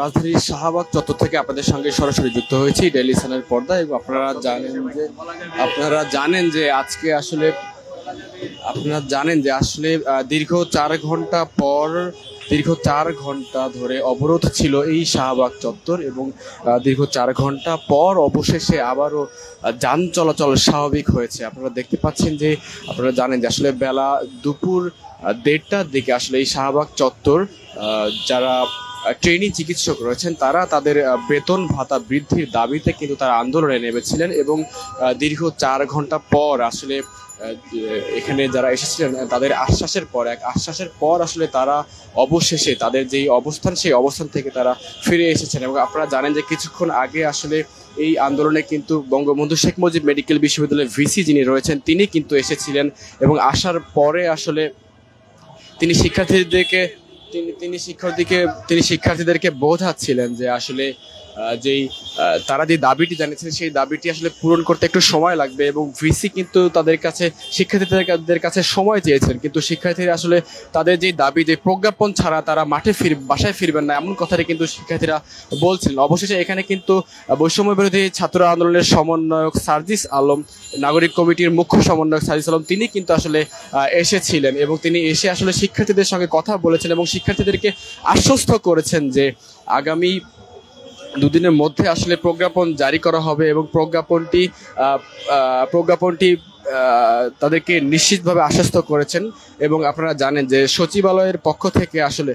রাজধানীর শাহবাগ চত্বর থেকে আপনাদের সঙ্গে সরাসরি যুক্ত হয়েছি ডেইলি সানের পর্দায়। এবং আপনারা জানেন যে আসলে দীর্ঘ 4 ঘন্টা ধরে অবরোধ ছিল এই শাহবাগ চত্বর, এবং দীর্ঘ 4 ঘন্টা পর অবশেষে আবারও যান চলাচল স্বাভাবিক হয়েছে। আপনারা দেখতে পাচ্ছেন যে আপনারা জানেন যে আসলে বেলা দুপুর 1:30টার দিকে আসলে এই শাহবাগ চত্বর যারা ট্রেনি চিকিৎসক রয়েছেন তারা তাদের বেতন ভাতা বৃদ্ধির দাবিতে কিন্তু তারা আন্দোলনে নেমেছিলেন, এবং দীর্ঘ 4 ঘন্টা পর আসলে এখানে যারা এসেছিলেন তাদের আশ্বাসের পর আসলে তারা অবশেষে তাদের যেই অবস্থান সেই অবস্থান থেকে তারা ফিরে এসেছেন। এবং আপনারা জানেন যে কিছুক্ষণ আগে আসলে এই আন্দোলনে কিন্তু বঙ্গবন্ধু শেখ মুজিব মেডিকেল বিশ্ববিদ্যালয়ের ভিসি যিনি রয়েছেন তিনি কিন্তু এসেছিলেন, এবং আসার পরে আসলে তিনি শিক্ষার্থীদেরকে বোঝাচ্ছিলেন যে আসলে তারা যে দাবিটি জানিয়েছিলেন সেই দাবিটি আসলে পূরণ করতে একটু সময় লাগবে, এবং ভিসি কিন্তু শিক্ষার্থীদের কাছে সময় চেয়েছিলেন, কিন্তু শিক্ষার্থীরা আসলে তাদের যে দাবি যে প্রজ্ঞাপন ছাড়া তারা বাসায় ফিরবেন না এমন কথাটি কিন্তু শিক্ষার্থীরা বলছিলেন। অবশেষে এখানে কিন্তু বৈষম্য বিরোধী ছাত্র আন্দোলনের সমন্বয়ক সার্জিস আলম, নাগরিক কমিটির মুখ্য সমন্বয়ক সার্জিস আলম তিনি কিন্তু আসলে এসেছিলেন, এবং তিনি এসে আসলে শিক্ষার্থীদের সঙ্গে কথা বলেছেন এবং শিক্ষার্থীদেরকে আশ্বস্ত করেছেন যে আগামী 2 দিনের মধ্যে আসলে প্রজ্ঞাপন জারি করা হবে, এবং প্রজ্ঞাপনটি তাদেরকে নিশ্চিতভাবে আশ্বস্ত করেছেন। এবং আপনারা জানেন যে সচিবালয়ের পক্ষ থেকে আসলে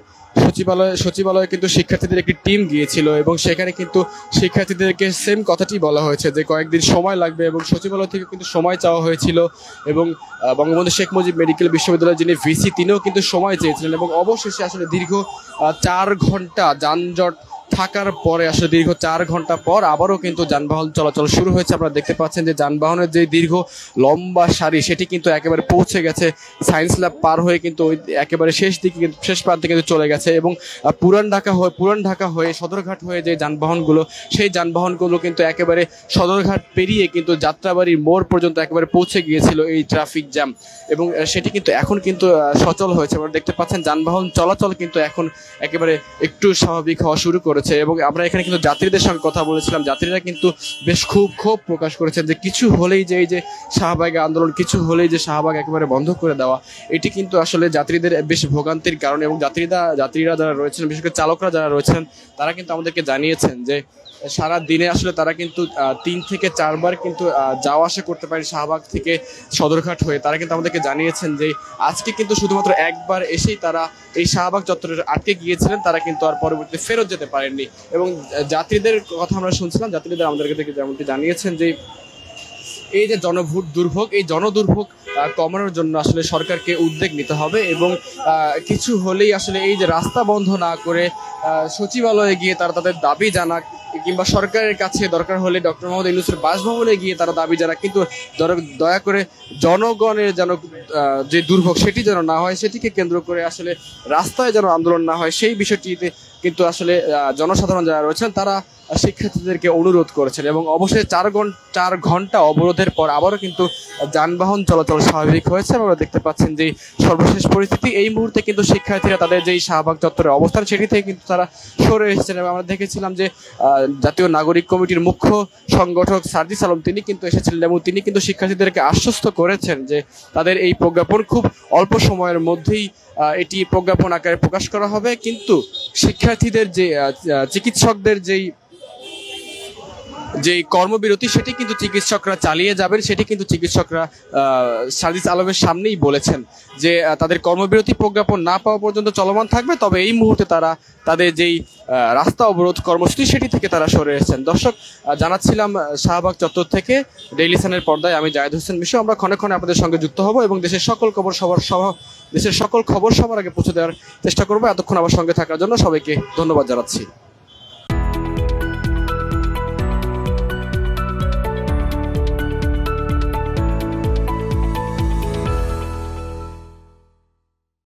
সচিবালয়ে কিন্তু শিক্ষার্থীদের একটি টিম গিয়েছিল, এবং সেখানে কিন্তু শিক্ষার্থীদেরকে সেম কথাটি বলা হয়েছে যে কয়েকদিন সময় লাগবে, এবং সচিবালয় থেকে কিন্তু সময় চাওয়া হয়েছিল, এবং বঙ্গবন্ধু শেখ মুজিব মেডিকেল বিশ্ববিদ্যালয়ের যিনি ভিসি তিনিও কিন্তু সময় চেয়েছিলেন। এবং অবশেষে আসলে দীর্ঘ 4 ঘন্টা যানজট থাকার পরে আসলে দীর্ঘ 4 ঘন্টা পর আবারও কিন্তু যানবাহন চলাচল শুরু হয়েছে। আপনারা দেখতে পাচ্ছেন যে যানবাহনের যে দীর্ঘ লম্বা সারি সেটি কিন্তু একেবারে পৌঁছে গেছে সায়েন্স ল্যাব পার হয়ে, কিন্তু ওই একেবারে শেষ প্রান্তে কিন্তু চলে গেছে, এবং পুরান ঢাকা হয়ে সদরঘাট হয়ে যে যানবাহনগুলো সেই যানবাহনগুলো কিন্তু একেবারে সদরঘাট পেরিয়ে কিন্তু যাত্রাবাড়ির মোড় পর্যন্ত একেবারে পৌঁছে গিয়েছিল এই ট্রাফিক জ্যাম, এবং সেটি কিন্তু এখন কিন্তু সচল হয়েছে। আপনারা দেখতে পাচ্ছেন যানবাহন চলাচল কিন্তু এখন একেবারে একটু স্বাভাবিক হওয়া শুরু করেছে। এবং আমরা এখানে কিন্তু যাত্রীদের সঙ্গে কথা বলেছিলাম, যাত্রীরা কিন্তু বেশ খুব ক্ষোভ প্রকাশ করেছেন যে কিছু হলেই যে এই যে শাহবাগে আন্দোলন, কিছু হলেই যে শাহবাগ একেবারে বন্ধ করে দেওয়া, এটি কিন্তু আসলে যাত্রীদের বেশ ভোগান্তির কারণ। এবং যাত্রীরা যারা রয়েছেন, বিশেষ করে চালকরা যারা রয়েছেন তারা কিন্তু আমাদেরকে জানিয়েছেন যে সারা দিনে আসলে তারা কিন্তু 3 থেকে 4 বার কিন্তু যাওয়া আসা করতে পারে শাহবাগ থেকে সদরঘাট হয়ে। তারা কিন্তু আমাদেরকে জানিয়েছেন যে আজকে কিন্তু শুধুমাত্র একবার এসেই তারা এই শাহবাগ চত্বরে আটকে গিয়েছিলেন, তারা কিন্তু আর পরবর্তীতে ফেরত যেতে পারেননি। এবং যাত্রীদের কথা আমরা শুনছিলাম, যাত্রীদের আমাদেরকে যেমনটি জানিয়েছেন যে এই যে এই জনদুর্ভোগ কমানোর জন্য আসলে সরকারকে উদ্যোগ নিতে হবে, এবং কিছু হলেই আসলে এই যে রাস্তা বন্ধ না করে সচিবালয়ে গিয়ে তারা তাদের দাবি জানাক, কিংবা সরকারের কাছে দরকার হলে ডক্টর মোহাম্মদ ইউনূসের বাসভবনে গিয়ে তারা দাবি জানাক, কিন্তু দয়া করে জনগণের যেন যে দুর্ভোগ সেটি যেন না হয়, সেটিকে কেন্দ্র করে আসলে রাস্তায় যেন আন্দোলন না হয় সেই বিষয়টিতে কিন্তু আসলে জনসাধারণ যারা রয়েছেন তারা শিক্ষার্থীদেরকে অনুরোধ করেছেন। এবং অবশ্যই 4 ঘন্টা অবরোধের পর আবারও কিন্তু যানবাহন চলাচল স্বাভাবিক হয়েছে। আমরা দেখতে পাচ্ছেন যে সর্বশেষ পরিস্থিতি এই মুহূর্তে কিন্তু শিক্ষার্থীরা তাদের যেই শাহবাগ চত্বরের অবস্থান সেটি থেকে কিন্তু তারা সরে এসেছেন। এবং আমরা দেখেছিলাম যে জাতীয় নাগরিক কমিটির মুখ্য সংগঠক সার্জিস আলম তিনি কিন্তু এসেছিলেন, এবং তিনি কিন্তু শিক্ষার্থীদেরকে আশ্বস্ত করেছেন যে তাদের এই প্রজ্ঞাপন খুব অল্প সময়ের মধ্যেই এটি প্রজ্ঞাপন আকারে প্রকাশ করা হবে, কিন্তু শিক্ষার্থীদের যে চিকিৎসকদের যেই কর্মবিরতি সেটি কিন্তু চিকিৎসকরা চালিয়ে যাবেন, সেটি কিন্তু চিকিৎসকরা সার্জিস আলমের সামনেই বলেছেন যে তাদের কর্মবিরতি প্রজ্ঞাপন না পাওয়া পর্যন্ত চলমান থাকবে, তবে এই মুহূর্তে তারা তাদের যেই রাস্তা অবরোধ কর্মসূচি সেটি থেকে তারা সরে এসেছেন। দর্শক, জানাচ্ছিলাম শাহবাগ চত্বর থেকে ডেইলি সানের পর্দায় আমি জায়েদ হোসেন মিশু। আমরা ক্ষণে ক্ষণে আপনাদের সঙ্গে যুক্ত হব এবং দেশের সকল খবর সবার আগে পৌঁছে দেওয়ার চেষ্টা করবো। এতক্ষণ আমার সঙ্গে থাকার জন্য সবাইকে ধন্যবাদ জানাচ্ছি।